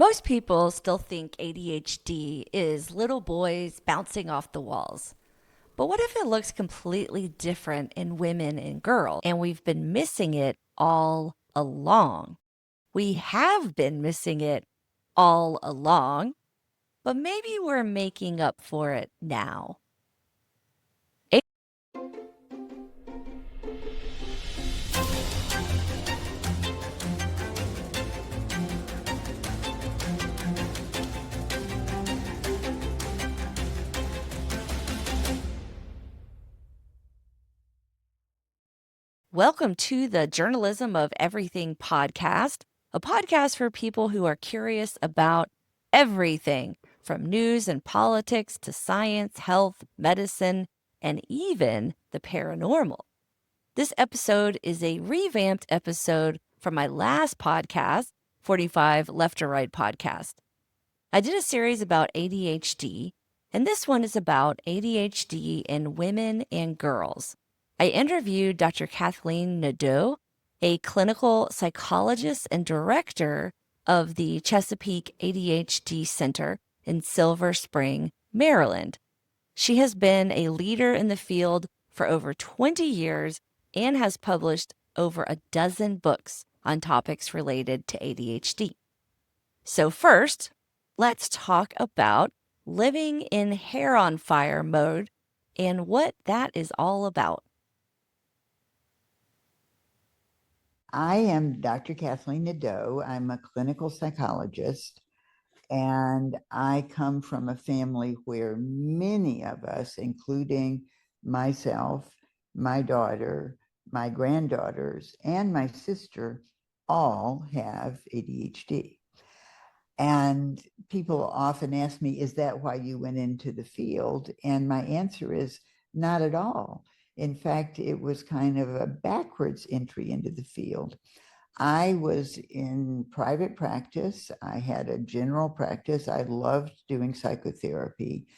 Most people still think ADHD is little boys bouncing off the walls. But what if it looks completely different in women and girls, and we've been missing it all along? We have been missing it all along, but maybe we're making up for it now. Welcome to the Journalism of Everything podcast, a podcast for people who are curious about everything from news and politics to science, health, medicine, and even the paranormal. This episode is a revamped episode from my last podcast, 45 Left or Right podcast. I did a series about ADHD, and this one is about ADHD in women and girls. I interviewed Dr. Kathleen Nadeau, a clinical psychologist and director of the Chesapeake ADHD Center in Silver Spring, Maryland. She has been a leader in the field for over 20 years and has published over a dozen books on topics related to ADHD. So first, let's talk about living in hair on fire mode and what that is all about. I am Dr. Kathleen Nadeau. I'm a clinical psychologist, and I come from a family where many of us, including myself, my daughter, my granddaughters, and my sister, all have ADHD. And people often ask me, is that why you went into the field? And my answer is not at all. In fact, it was kind of a backwards entry into the field. I was in private practice. I had a general practice. I loved doing psychotherapy.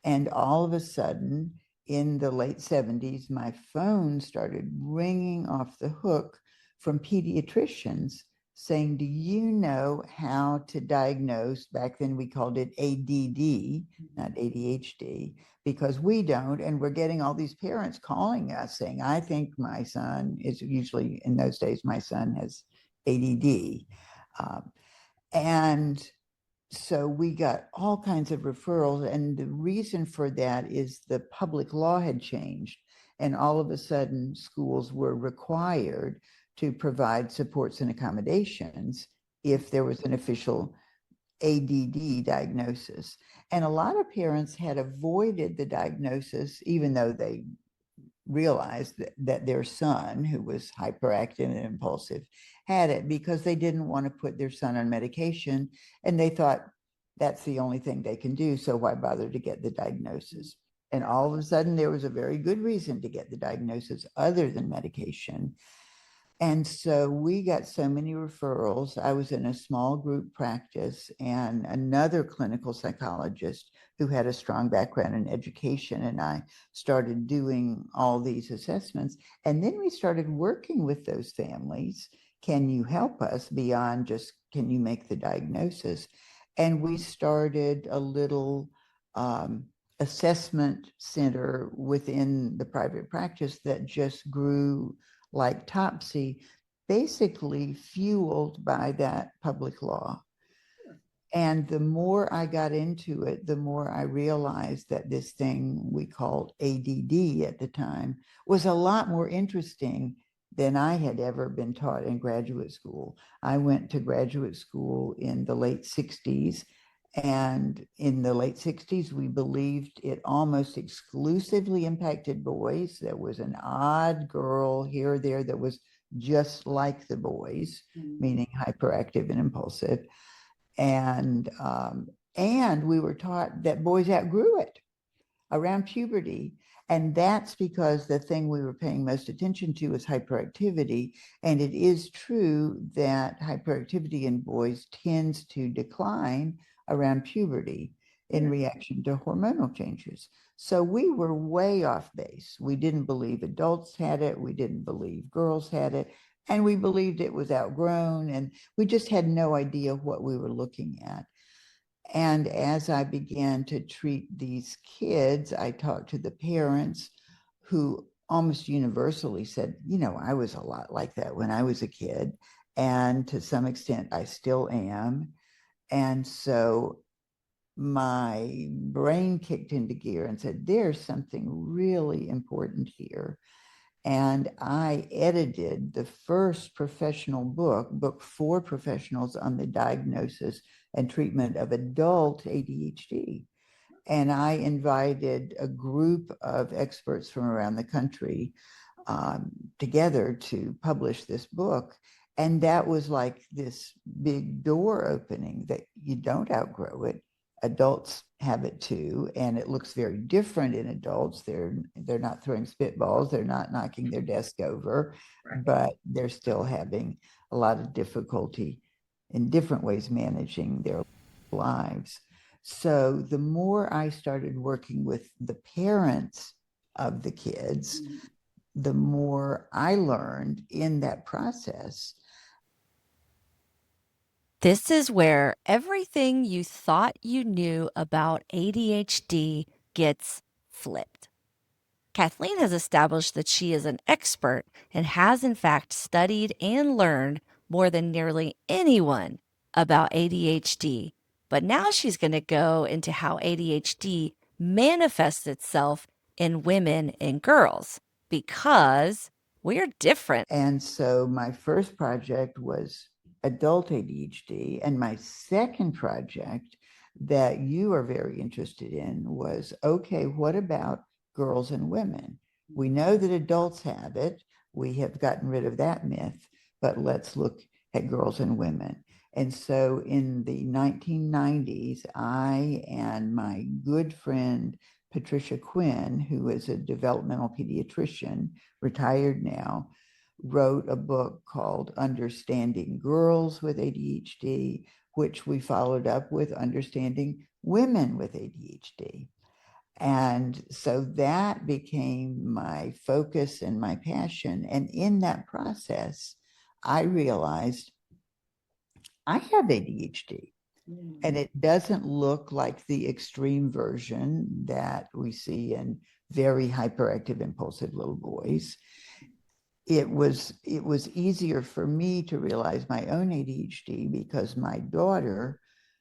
And all of a sudden, in the late 70s, my phone started ringing off the hook from pediatricians saying, do you know how to diagnose? Back then we called it ADD, not ADHD, because we don't. And we're getting all these parents calling us saying, I think my son is, usually in those days, my son has ADD. And so we got all kinds of referrals. And the reason for that is the public law had changed. And all of a sudden, schools were required to provide supports and accommodations if there was an official ADD diagnosis. And a lot of parents had avoided the diagnosis, even though they realized that their son, who was hyperactive and impulsive, had it, because they didn't want to put their son on medication. And they thought that's the only thing they can do. So why bother to get the diagnosis? And all of a sudden, there was a very good reason to get the diagnosis other than medication. And so we got so many referrals. I was in a small group practice, and another clinical psychologist who had a strong background in education and I started doing all these assessments. And then we started working with those families. Can you help us beyond just, can you make the diagnosis? And we started a little assessment center within the private practice that just grew like Topsy, basically fueled by that public law. And the more I got into it, the more I realized that this thing we called ADD at the time was a lot more interesting than I had ever been taught in graduate school. I went to graduate school in the late 60s. And in the late 60s, we believed it almost exclusively impacted boys. There was an odd girl here or there that was just like the boys, meaning hyperactive and impulsive. And we were taught that boys outgrew it around puberty. And that's because the thing we were paying most attention to is hyperactivity. And it is true that hyperactivity in boys tends to decline around puberty in reaction to hormonal changes. So we were way off base. We didn't believe adults had it. We didn't believe girls had it. and we believed it was outgrown, and we just had no idea what we were looking at. And as I began to treat these kids, I talked to the parents who almost universally said, I was a lot like that when I was a kid. And to some extent, I still am. And so my brain kicked into gear and said, there's something really important here. And I edited the first professional book for professionals on the diagnosis and treatment of adult ADHD. And I invited a group of experts from around the country together to publish this book. And that was like this big door opening that you don't outgrow it. Adults have it too, and it looks very different in adults. They're not throwing spitballs, they're not knocking their desk over, right, but they're still having a lot of difficulty in different ways managing their lives. So the more I started working with the parents of the kids, the more I learned in that process. This is where everything you thought you knew about ADHD gets flipped. Kathleen has established that she is an expert and has, in fact, studied and learned more than nearly anyone about ADHD. But now she's going to go into how ADHD manifests itself in women and girls because we're different. And so my first project was adult ADHD, and my second project that you are very interested in was, okay, what about girls and women? We know that adults have it. We have gotten rid of that myth, but let's look at girls and women. And so in the 1990s, I and my good friend Patricia Quinn, who is a developmental pediatrician, retired now, wrote a book called Understanding Girls with ADHD, which we followed up with Understanding Women with ADHD. And so that became my focus and my passion. And in that process, I realized I have ADHD. And it doesn't look like the extreme version that we see in very hyperactive, impulsive little boys. It was easier for me to realize my own ADHD because my daughter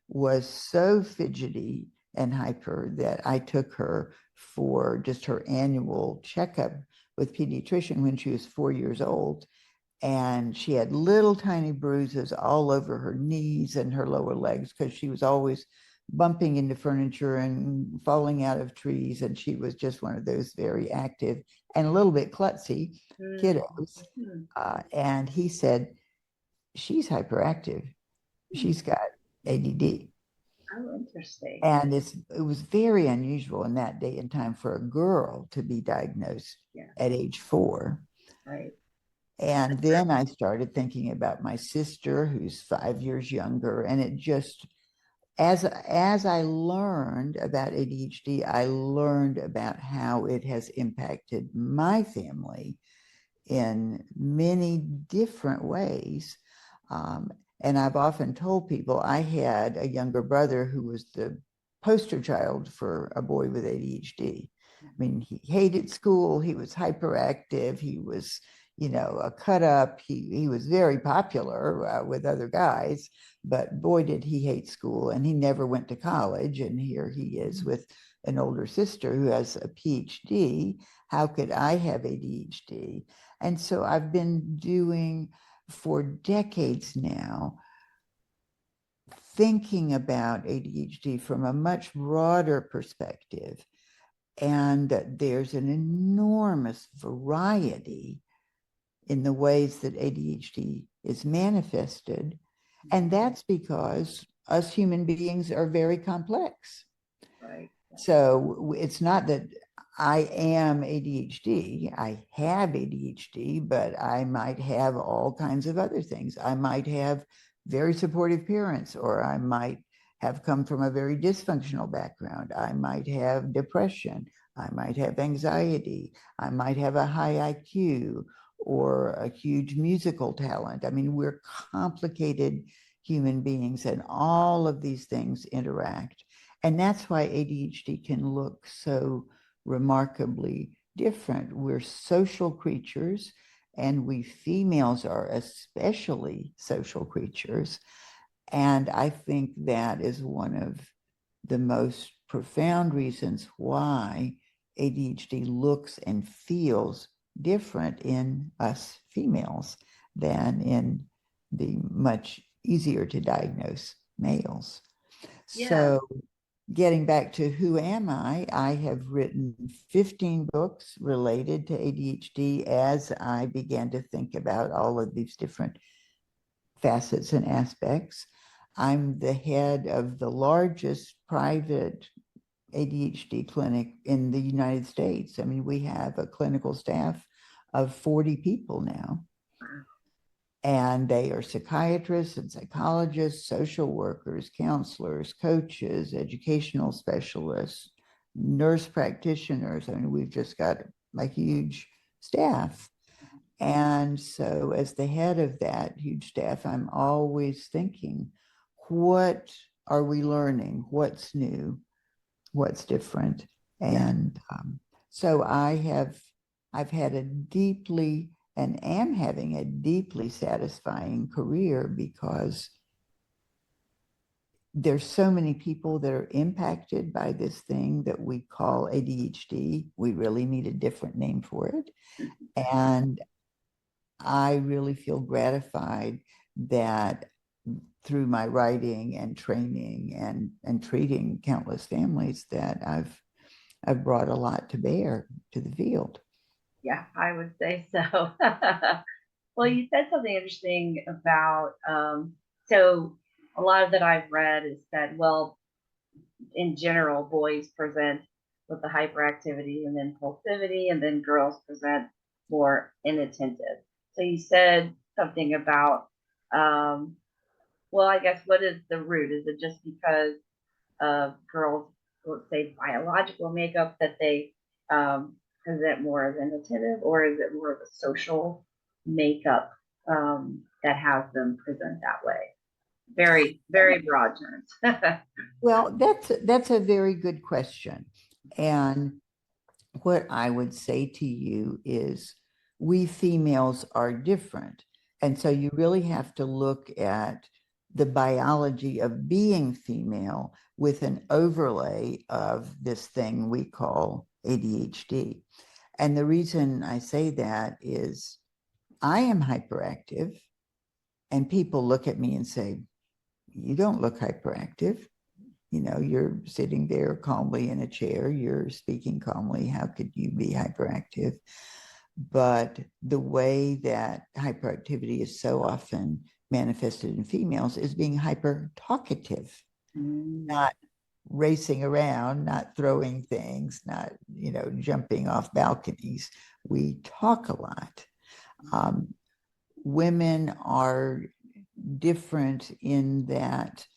was so fidgety and hyper that I took her for just her annual checkup with pediatrician when she was 4 years old. And she had little tiny bruises all over her knees and her lower legs because she was always bumping into furniture and falling out of trees. And she was just one of those very active and a little bit klutzy kiddos. And he said, she's hyperactive. She's got ADD. Oh, interesting. And it was very unusual in that day and time for a girl to be diagnosed at age 4. Right. And then I started thinking about my sister, who's 5 years younger, and it just, as I learned about ADHD, I learned about how it has impacted my family in many different ways. And I've often told people I had a younger brother who was the poster child for a boy with ADHD. I mean, he hated school. He was hyperactive. He was, a cut up. He was very popular with other guys, but boy, did he hate school, and he never went to college. And here he is with an older sister who has a PhD. How could I have ADHD? And so I've been doing for decades now, thinking about ADHD from a much broader perspective. And there's an enormous variety in the ways that ADHD is manifested. And that's because us human beings are very complex. Right. So it's not that I am ADHD. I have ADHD, but I might have all kinds of other things. I might have very supportive parents, or I might have come from a very dysfunctional background. I might have depression. I might have anxiety. I might have a high IQ, or a huge musical talent. I mean, we're complicated human beings, and all of these things interact. And that's why ADHD can look so remarkably different. We're social creatures, and we females are especially social creatures. And I think that is one of the most profound reasons why ADHD looks and feels different in us females than in the much easier to diagnose males. Yeah. So getting back to who am I have written 15 books related to ADHD as I began to think about all of these different facets and aspects. I'm the head of the largest private ADHD clinic in the United States. I mean, we have a clinical staff of 40 people now. And they are psychiatrists and psychologists, social workers, counselors, coaches, educational specialists, nurse practitioners. I mean, we've just got a huge staff. And so, as the head of that huge staff, I'm always thinking, what are we learning? What's new? What's different? And so I've had a deeply and am having a deeply satisfying career because there's so many people that are impacted by this thing that we call ADHD. We really need a different name for it. And I really feel gratified that through my writing and training and treating countless families that I've brought a lot to bear to the field. Yeah, I would say so. Well, you said something interesting about, so a lot of that I've read is that, well, in general, boys present with the hyperactivity and impulsivity, and then girls present more inattentive. So you said something about, well, I guess what is the root? Is it just because of girls, let's say biological makeup, that they present more as inattentive, or is it more of a social makeup that has them present that way? Very, very broad terms. Well, that's a very good question. And what I would say to you is we females are different. And so you really have to look at the biology of being female with an overlay of this thing we call ADHD. And the reason I say that is I am hyperactive, and people look at me and say, you don't look hyperactive. You know, you're sitting there calmly in a chair, you're speaking calmly. How could you be hyperactive? But the way that hyperactivity is so often manifested in females is being hyper talkative, not racing around, not throwing things, not, jumping off balconies. We talk a lot. Women are different in that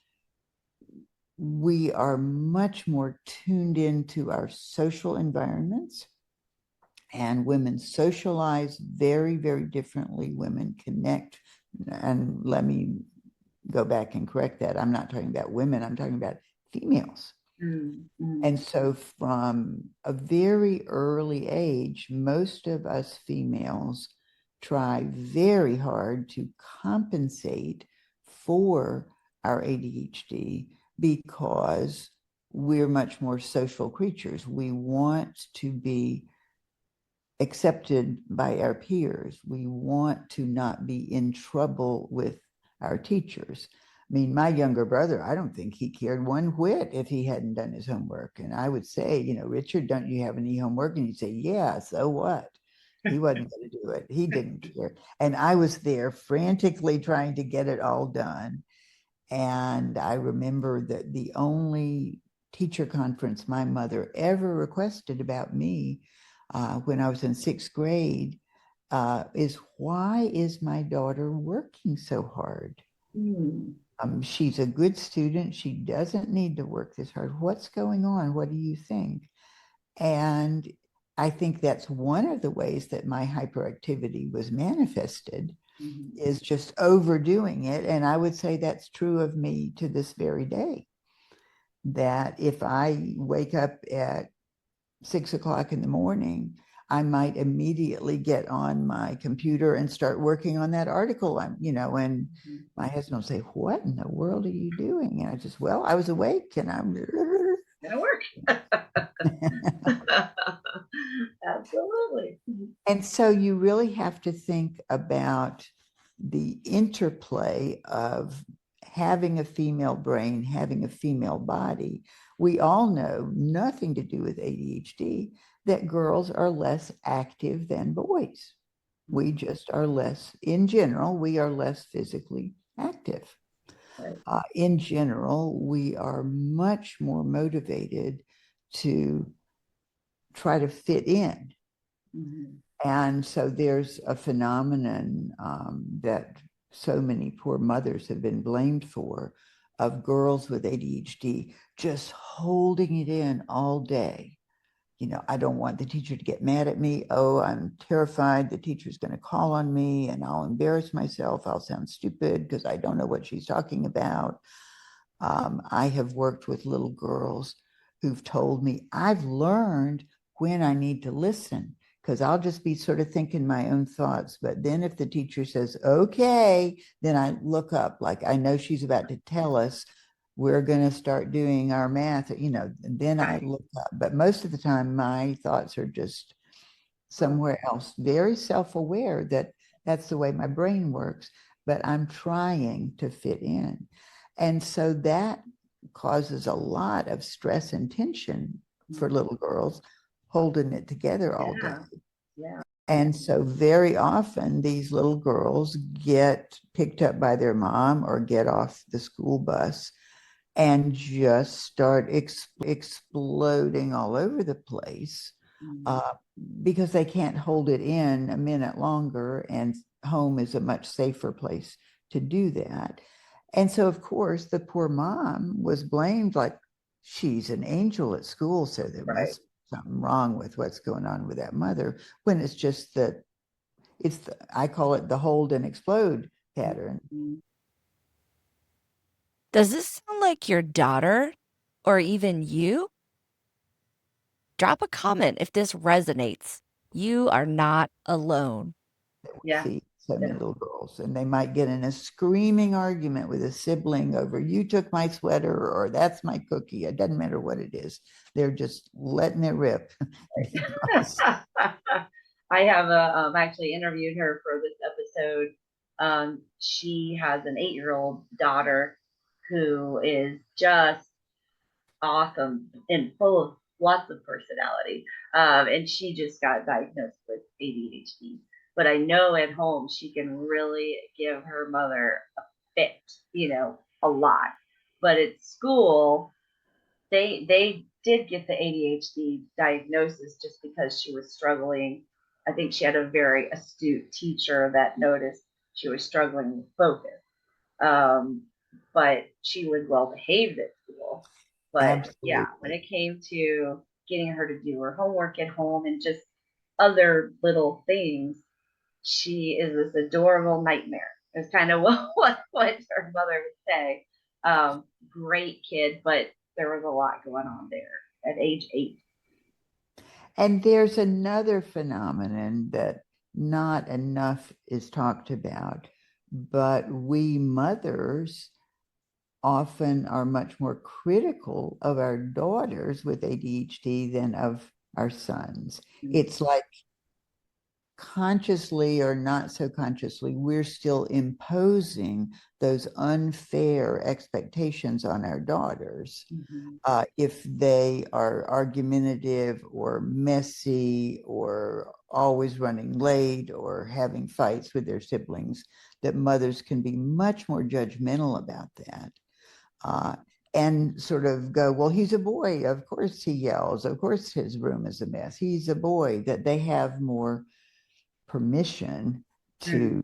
we are much more tuned into our social environments, and women socialize very, very differently. Women connect. And let me go back and correct that. I'm not talking about women, I'm talking about females. Mm-hmm. And so from a very early age, most of us females try very hard to compensate for our ADHD because we're much more social creatures. We want to be accepted by our peers. We want to not be in trouble with our teachers. I mean, my younger brother, I don't think he cared one whit if he hadn't done his homework. And I would say, Richard, don't you have any homework? And he'd say, yeah, so what? He wasn't going to do it. He didn't care. And I was there frantically trying to get it all done. And I remember that the only teacher conference my mother ever requested about me when I was in sixth grade is, why is my daughter working so hard? She's a good student. She doesn't need to work this hard. What's going on? What do you think? And I think that's one of the ways that my hyperactivity was manifested, is just overdoing it. And I would say that's true of me to this very day. That if I wake up at 6 o'clock in the morning, I might immediately get on my computer and start working on that article. And my husband will say, "What in the world are you doing?" And I just, well, I was awake and I'm gonna work. Absolutely. And so you really have to think about the interplay of having a female brain, having a female body. We all know, nothing to do with ADHD, that girls are less active than boys. We just are less, in general, we are less physically active. Right. In general, we are much more motivated to try to fit in. And so there's a phenomenon that so many poor mothers have been blamed for, of girls with ADHD just holding it in all day. I don't want the teacher to get mad at me. Oh, I'm terrified the teacher's going to call on me and I'll embarrass myself. I'll sound stupid because I don't know what she's talking about. I have worked with little girls who've told me, I've learned when I need to listen, because I'll just be sort of thinking my own thoughts. But then if the teacher says, okay, then I look up, like I know she's about to tell us we're going to start doing our math, then I look up. But most of the time, my thoughts are just somewhere else, very self-aware that that's the way my brain works, but I'm trying to fit in. And so that causes a lot of stress and tension for little girls, holding it together all day. Yeah. And so very often these little girls get picked up by their mom or get off the school bus and just start exploding all over the place because they can't hold it in a minute longer, and home is a much safer place to do that. And so, of course, the poor mom was blamed, like she's an angel at school, so there must be something wrong with what's going on with that mother, when it's just that I call it the hold and explode pattern. Does this sound like your daughter or even you? Drop a comment if this resonates. You are not alone. Yeah. See so many little girls, and they might get in a screaming argument with a sibling over, you took my sweater, or that's my cookie. It doesn't matter what it is. They're just letting it rip. I have actually interviewed her for this episode. She has an 8-year-old daughter who is just awesome and full of lots of personality. And she just got diagnosed with ADHD. But I know at home she can really give her mother a fit, a lot. But at school, they did get the ADHD diagnosis just because she was struggling. I think she had a very astute teacher that noticed she was struggling with focus. But she was well behaved at school. But Absolutely. yeah, when it came to getting her to do her homework at home and just other little things, she is this adorable nightmare. It's kind of what her mother would say. Great kid, but there was a lot going on there at age 8. And there's another phenomenon that not enough is talked about, but we mothers often are much more critical of our daughters with ADHD than of our sons. It's like, consciously or not so consciously, we're still imposing those unfair expectations on our daughters. If they are argumentative or messy or always running late or having fights with their siblings, that mothers can be much more judgmental about that. And sort of go, well, he's a boy. Of course he yells. Of course his room is a mess. He's a boy. That they have more permission to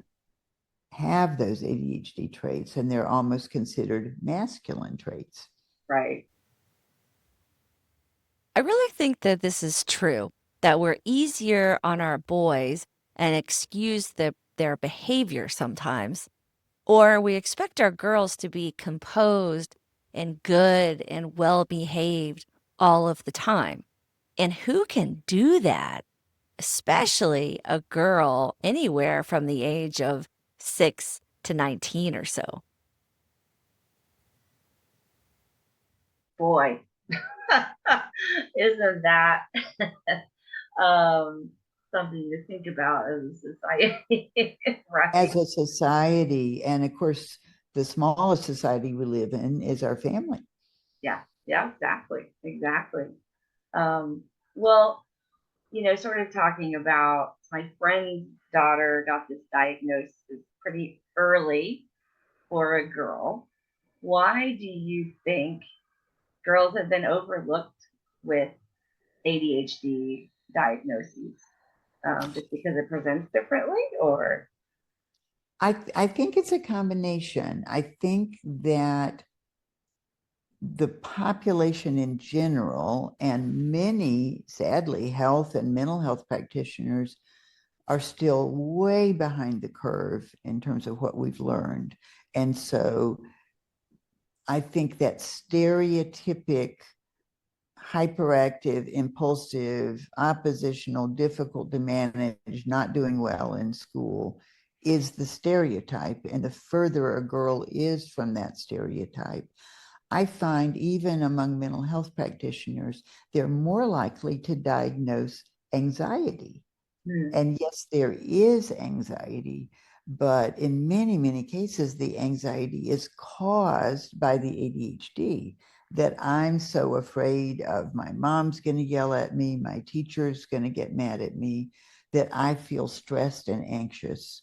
have those ADHD traits, and they're almost considered masculine traits. Right. I really think that this is true. that we're easier on our boys and excuse their behavior sometimes, or we expect our girls to be composed and good and well behaved all of the time. And who can do that? Especially a girl anywhere from the age of 6 to 19 or so. Boy, isn't that um, something to think about as a society, right? As a society, and of course, the smallest society we live in is our family. Yeah, exactly. Well, sort of talking about my friend's daughter got this diagnosis pretty early for a girl. Why do you think girls have been overlooked with ADHD diagnoses? Just because it presents differently, or? I think it's a combination. I think that the population in general, and many, sadly, health and mental health practitioners are still way behind the curve in terms of what we've learned. And so I think that stereotypic, hyperactive, impulsive, oppositional, difficult to manage, not doing well in school is the stereotype. And the further a girl is from that stereotype, I find even among mental health practitioners, they're more likely to diagnose anxiety. And yes, there is anxiety, but in many, many cases, the anxiety is caused by the ADHD, that I'm so afraid of my mom's going to yell at me, my teacher's going to get mad at me, that I feel stressed and anxious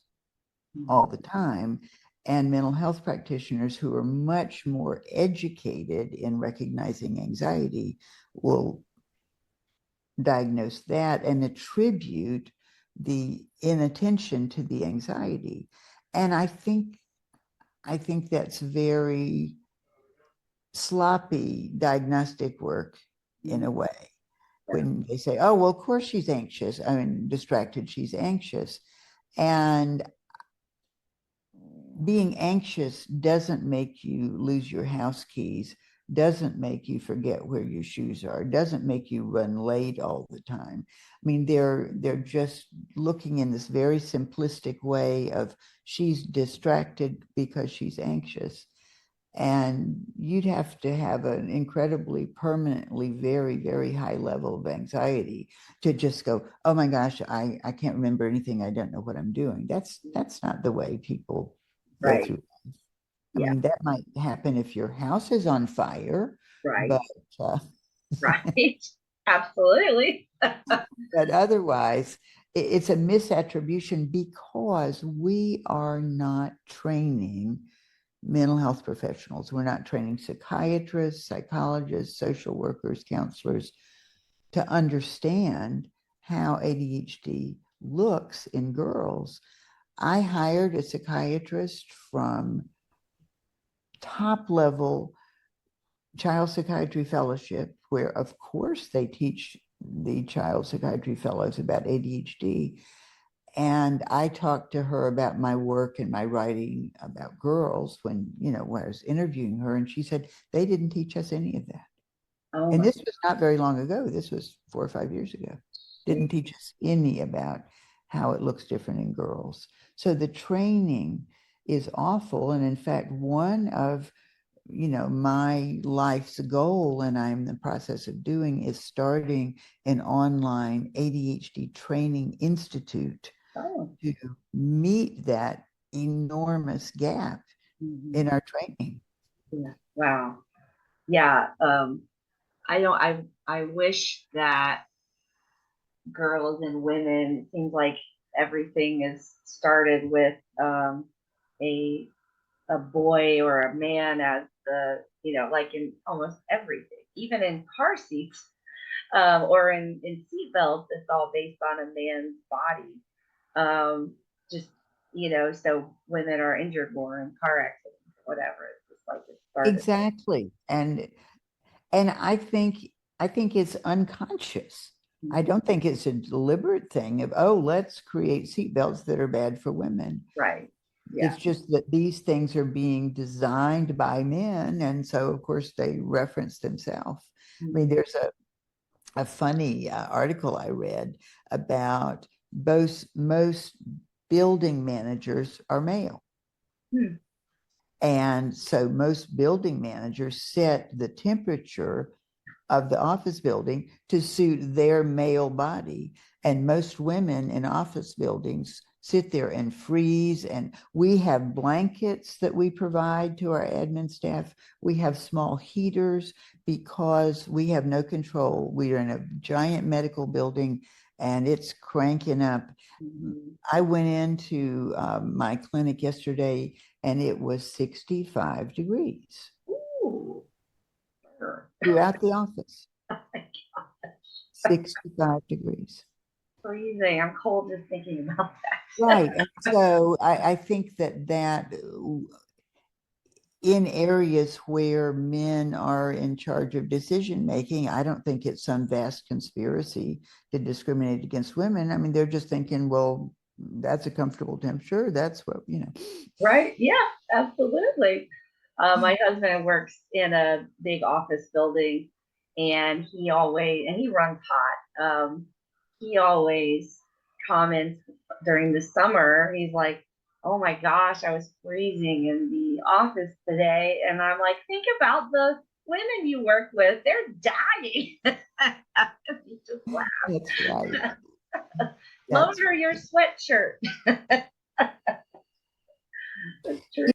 all the time. And mental health practitioners who are much more educated in recognizing anxiety will diagnose that and attribute the inattention to the anxiety. And I think that's very sloppy diagnostic work in a way. When they say, oh, well, of course she's anxious, I mean, distracted, she's anxious. And being anxious doesn't make you lose your house keys, doesn't make you forget where your shoes are, doesn't make you run late all the time. I mean, they're just looking in this very simplistic way of she's distracted because she's anxious. And you'd have to have an incredibly permanently very, very high level of anxiety to just go, oh my gosh, I can't remember anything. I don't know what I'm doing. That's not the way people go Right. through. I Yeah. mean, that might happen if your house is on fire, Right. but uh, Right. Absolutely. but otherwise, it's a misattribution because we are not training mental health professionals. We're not training psychiatrists, psychologists, social workers, counselors to understand how ADHD looks in girls. I hired a psychiatrist from top level child psychiatry fellowship, where of course they teach the child psychiatry fellows about ADHD. And I talked to her about my work and my writing about girls when I was interviewing her, and she said, they didn't teach us any of that. Oh And my. this was not very long ago. This was 4 or 5 years ago. Didn't teach us any about how it looks different in girls. So the training is awful. And in fact, one of my life's goal, and I'm in the process of doing, is starting an online ADHD training institute Oh. to meet that enormous gap Mhm. in our training. Yeah. Wow. Yeah. I know. I wish that girls and women. It seems like everything is started with a a boy or a man as like in almost everything, even in car seats, or in seat belts. It's all based on a man's body. Just so women are injured more in car accidents, or whatever. It's just like it started. Exactly. And I think it's unconscious. I don't think it's a deliberate thing of, oh, let's create seatbelts that are bad for women. Right. Yeah. It's just that these things are being designed by men. And so, of course, they reference themselves. I mean, there's a funny article I read about most building managers are male. Hmm. And so most building managers set the temperature of the office building to suit their male body. And most women in office buildings sit there and freeze. And we have blankets that we provide to our admin staff. We have small heaters because we have no control. We are in a giant medical building and it's cranking up. Mm-hmm. I went into my clinic yesterday and it was 65 degrees. Ooh, sure. Throughout the office. Oh my God. 65 degrees. Freezing. I'm cold just thinking about that. Right. And so I think that in areas where men are in charge of decision making, I don't think it's some vast conspiracy to discriminate against women. I mean, they're just thinking, well, that's a comfortable temperature. That's what, Right? Yeah, absolutely. My husband works in a big office building, and he runs hot. He always comments during the summer. He's like, "Oh my gosh, I was freezing in the office today," and I'm like, "Think about the women you work with; they're dying." He just That's right. laughed. That's Loaner your sweatshirt. That's true.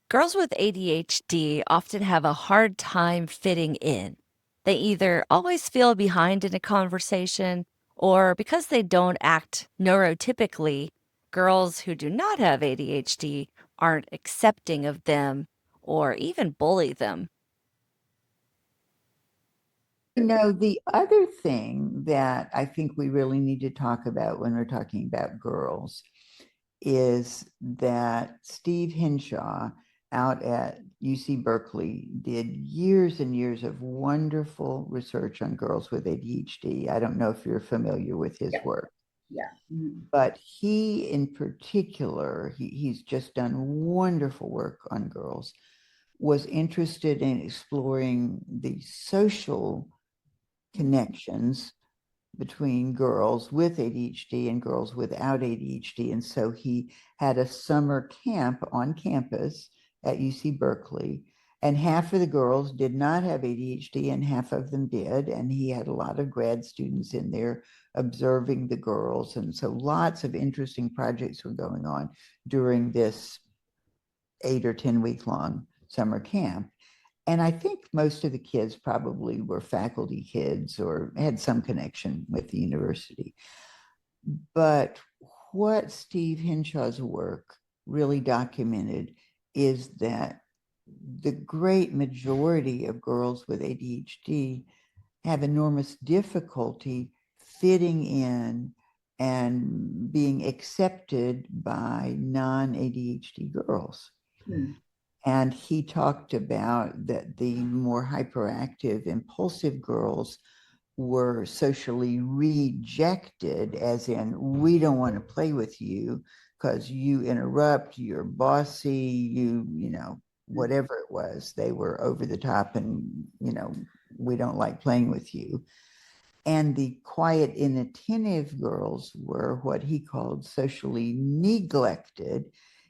Girls with ADHD often have a hard time fitting in. They either always feel behind in a conversation, or because they don't act neurotypically, girls who do not have ADHD aren't accepting of them or even bully them. the other thing that I think we really need to talk about when we're talking about girls is that Steve Henshaw out at UC Berkeley did years and years of wonderful research on girls with ADHD. I don't know if you're familiar with his Yeah. work, Yeah. Mm-hmm. but he in particular, he's just done wonderful work on girls, was interested in exploring the social connections between girls with ADHD and girls without ADHD. And so he had a summer camp on campus at UC Berkeley. And half of the girls did not have ADHD and half of them did. And he had a lot of grad students in there observing the girls. And so lots of interesting projects were going on during this 8 or 10 week long summer camp. And I think most of the kids probably were faculty kids or had some connection with the university. But what Steve Henshaw's work really documented is that the great majority of girls with ADHD have enormous difficulty fitting in and being accepted by non-ADHD girls. Hmm. And he talked about that the more hyperactive, impulsive girls were socially rejected, as in, we don't want to play with you because you interrupt, you're bossy, whatever it was, they were over the top and, we don't like playing with you. And the quiet, inattentive girls were what he called socially neglected,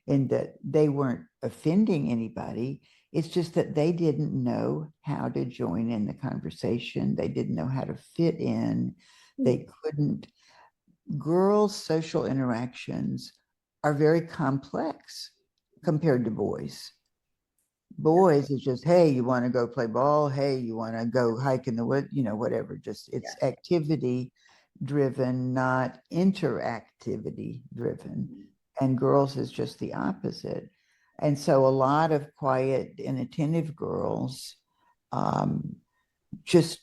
in that they weren't offending anybody. It's just that they didn't know how to join in the conversation. They didn't know how to fit in. They couldn't. Girls' social interactions are very complex compared to boys. Boys is just, hey, you want to go play ball? Hey, you want to go hike in the wood? Whatever. Just it's activity driven, not interactivity driven. And girls is just the opposite. And so a lot of quiet and attentive girls just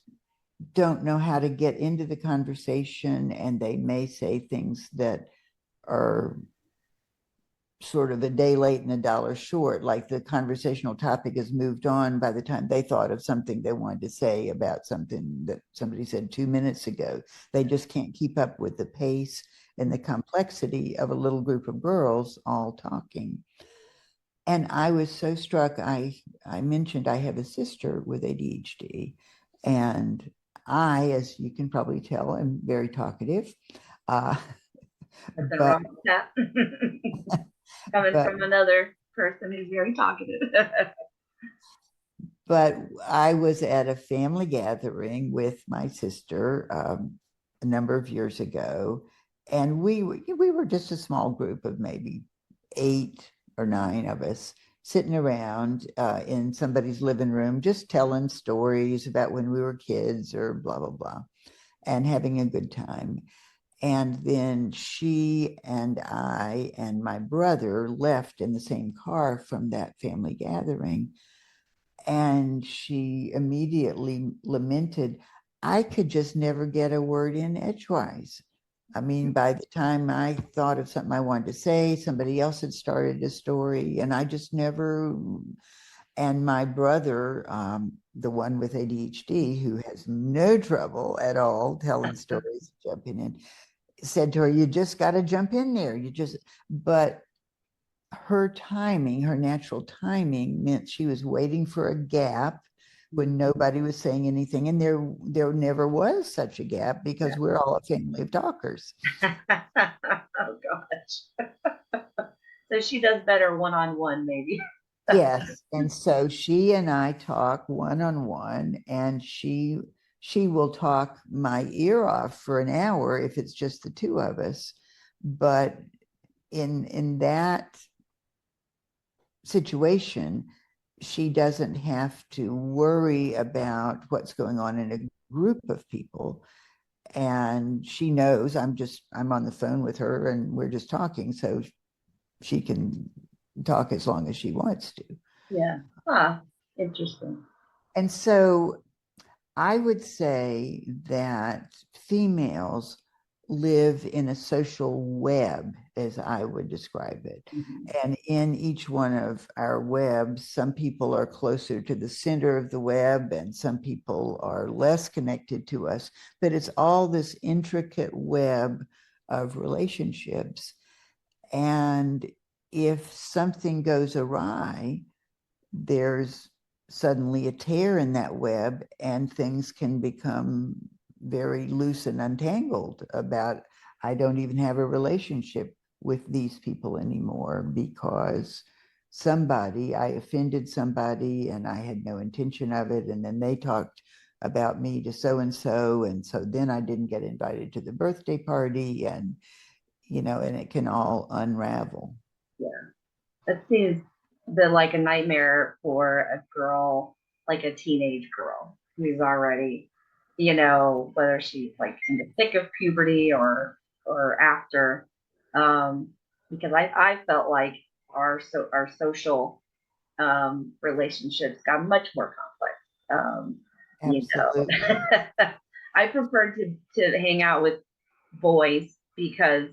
don't know how to get into the conversation, and they may say things that are sort of a day late and a dollar short. Like the conversational topic has moved on by the time they thought of something they wanted to say about something that somebody said 2 minutes ago. They just can't keep up with the pace and the complexity of a little group of girls all talking. And I was so struck. I mentioned I have a sister with ADHD, and I, as you can probably tell, am very talkative. Uh, Nothing but wrong with that. Coming but from another person who's very talkative. but I was at a family gathering with my sister a number of years ago, and we were just a small group of maybe 8 or 9 of us sitting around in somebody's living room, just telling stories about when we were kids or blah blah blah, and having a good time. And then she and I and my brother left in the same car from that family gathering. And she immediately lamented, I could just never get a word in edgewise. I mean, by the time I thought of something I wanted to say, somebody else had started a story, and I just never. And my brother, the one with ADHD, who has no trouble at all telling stories, jumping in, said to her, "You just got to jump in there. You just," but her timing, her natural timing meant she was waiting for a gap when nobody was saying anything. And there never was such a gap because we're all a family of talkers. Oh gosh. So she does better one-on-one, maybe. Yes. And so she and I talk one-on-one, and she will talk my ear off for an hour if it's just the two of us. But in that situation, she doesn't have to worry about what's going on in a group of people. And she knows I'm on the phone with her and we're just talking. So she can talk as long as she wants to. Yeah. Huh. Interesting. And so I would say that females live in a social web, as I would describe it. Mhm. And in each one of our webs, some people are closer to the center of the web and some people are less connected to us. But it's all this intricate web of relationships. And if something goes awry, there's suddenly a tear in that web and things can become very loose and untangled about, I don't even have a relationship with these people anymore because I offended somebody and I had no intention of it. And then they talked about me to so and so. And so then I didn't get invited to the birthday party, and, and it can all unravel. Yeah. That seems like a nightmare for a girl, like a teenage girl who's already, whether she's like in the thick of puberty or after. Because I felt like our social relationships got much more complex. Absolutely. I preferred to hang out with boys because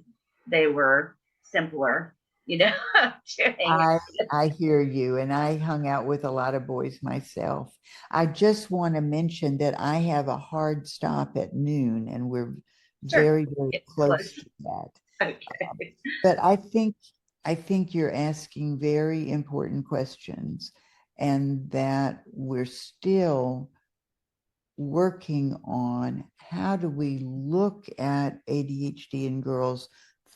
they were simpler, to hang I out. I hear you, and I hung out with a lot of boys myself. I just want to mention that I have a hard stop at noon, and we're Sure, very, very it's close close. to that. Okay. But I think you're asking very important questions, and that we're still working on how do we look at ADHD in girls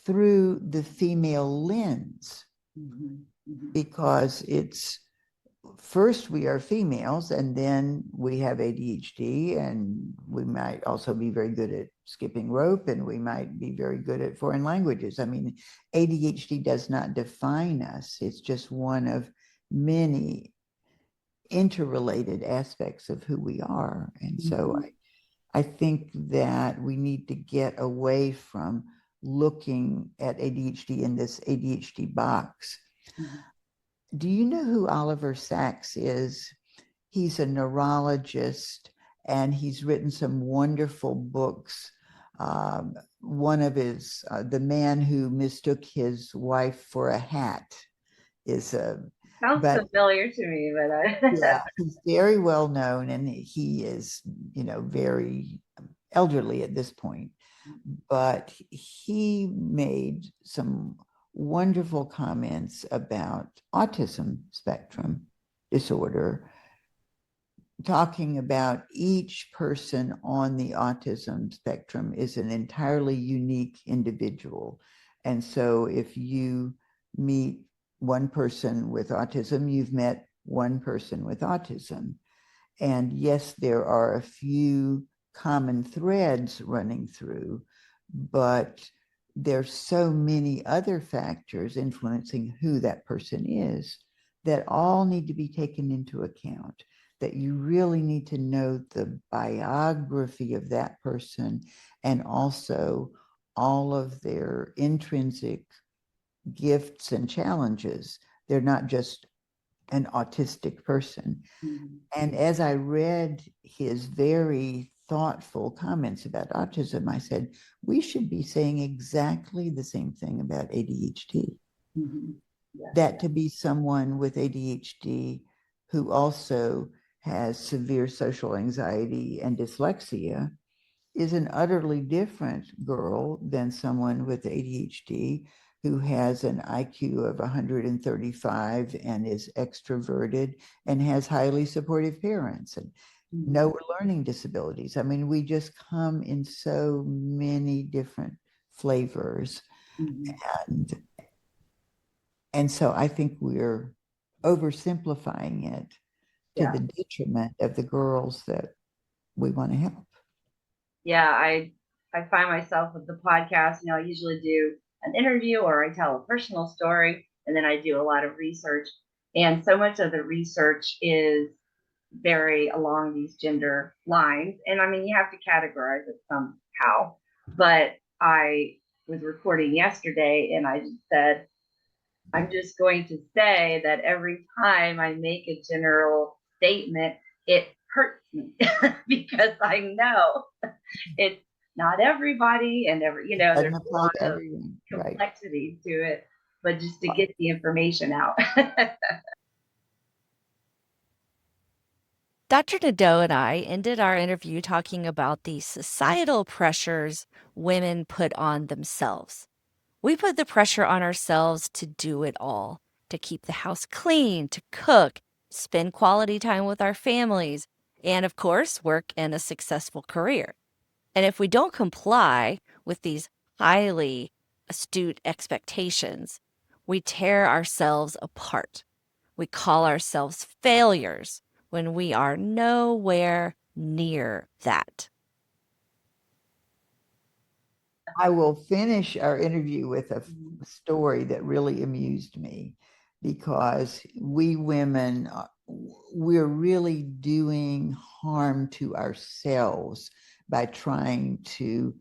through the female lens, Mhm, mhm. because it's first we are females and then we have ADHD, and we might also be very good at skipping rope and we might be very good at foreign languages. I mean, ADHD does not define us. It's just one of many interrelated aspects of who we are. And so Mhm, I think that we need to get away from looking at ADHD in this ADHD box. mhm. Do you know who Oliver Sacks is? He's a neurologist and he's written some wonderful books One of his, the man who mistook his wife for a hat is a, Sounds but familiar to me, but yeah, he's very well known, and he is, very elderly at this point. But he made some wonderful comments about autism spectrum disorder, talking about each person on the autism spectrum is an entirely unique individual. And so if you meet one person with autism, you've met one person with autism. And yes, there are a few common threads running through, but there's so many other factors influencing who that person is that all need to be taken into account, that you really need to know the biography of that person and also all of their intrinsic gifts and challenges. They're not just an autistic person. And as I read his very thoughtful comments about autism, I said, we should be saying exactly the same thing about ADHD. yes. That to be someone with ADHD who also has severe social anxiety and dyslexia is an utterly different girl than someone with ADHD who has an IQ of 135 and is extroverted and has highly supportive parents and no learning disabilities. I mean, we just come in so many different flavors. And so I think we're oversimplifying it to Yeah. the detriment of the girls that we want to help. Yeah, I find myself with the podcast, I usually do an interview or I tell a personal story and then I do a lot of research. And so much of the research is very along these gender lines. And I mean, you have to categorize it somehow. But I was recording yesterday and I just said, I'm just going to say that every time I make a general statement, it hurts me because I know it's not everybody and there's a lot of complexity to it, but just to get the information out. Dr. Nadeau and I ended our interview talking about the societal pressures women put on themselves. We put the pressure on ourselves to do it all, to keep the house clean, to cook, spend quality time with our families, and of course, work in a successful career. And if we don't comply with these highly astute expectations, we tear ourselves apart. We call ourselves failures when we are nowhere near that. I will finish our interview with a story that really amused me because we women, we're really doing harm to ourselves by trying to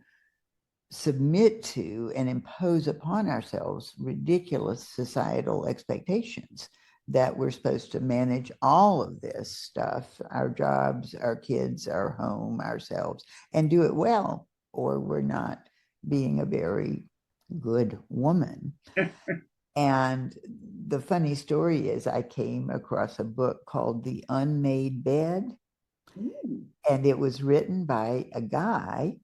submit to and impose upon ourselves ridiculous societal expectations that we're supposed to manage all of this stuff, our jobs, our kids, our home, ourselves, and do it well, or we're not being a very good woman. And the funny story is I came across a book called The Unmade Bed, and it was written by a guy.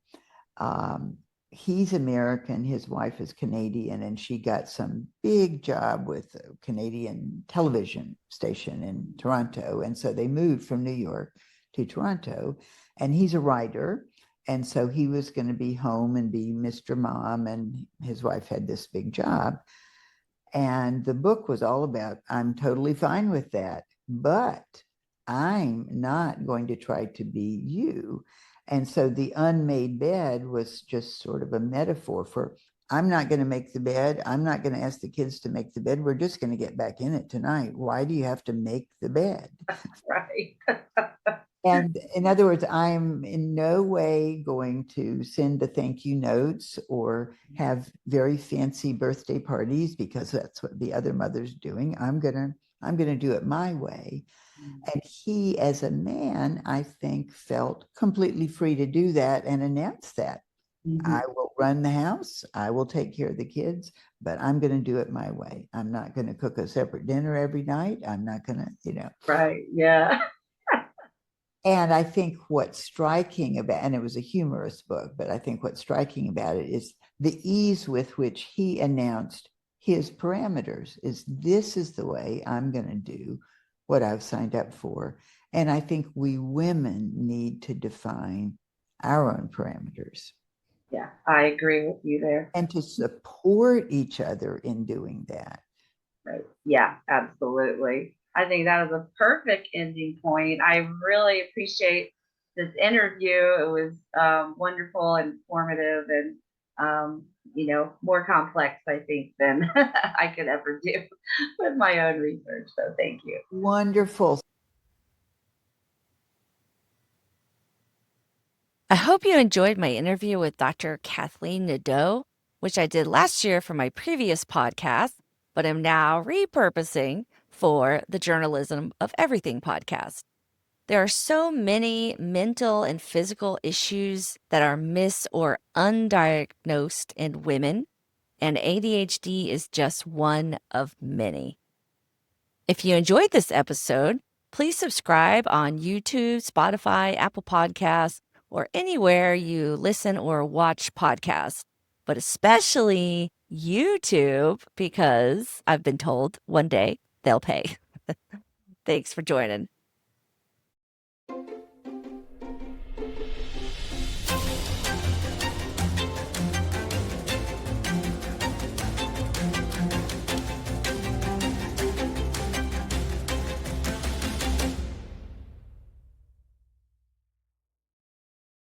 He's American, his wife is Canadian, and she got some big job with a Canadian television station in Toronto. And so they moved from New York to Toronto, and he's a writer. And so he was going to be home and be Mr. Mom, and his wife had this big job. And the book was all about, I'm totally fine with that, but I'm not going to try to be you. And so the unmade bed was just sort of a metaphor for, I'm not going to make the bed. I'm not going to ask the kids to make the bed. We're just going to get back in it tonight. Why do you have to make the bed? Right. And in other words, I'm in no way going to send the thank you notes or have very fancy birthday parties because that's what the other mother's doing. I'm gonna do it my way. And he, as a man, I think, felt completely free to do that and announce that Mhm. I will run the house. I will take care of the kids, but I'm going to do it my way. I'm not going to cook a separate dinner every night. I'm not going to. Right. Yeah. And I think what's striking about, and it was a humorous book, but I think what's striking about it is the ease with which he announced his parameters is this is the way I'm going to do what I've signed up for. And I think we women need to define our own parameters Yeah. I agree with you there. and to support each other in doing that. Right. Yeah, absolutely. I think that was a perfect ending point. I really appreciate this interview. It was wonderful and informative and, more complex, I think, than I could ever do with my own research. So thank you. Wonderful. I hope you enjoyed my interview with Dr. Kathleen Nadeau, which I did last year for my previous podcast, but am now repurposing for the Journalism of Everything podcast. There are so many mental and physical issues that are mis or undiagnosed in women, and ADHD is just one of many. If you enjoyed this episode, please subscribe on YouTube, Spotify, Apple Podcasts, or anywhere you listen or watch podcasts, but especially YouTube, because I've been told one day they'll pay. Thanks for joining.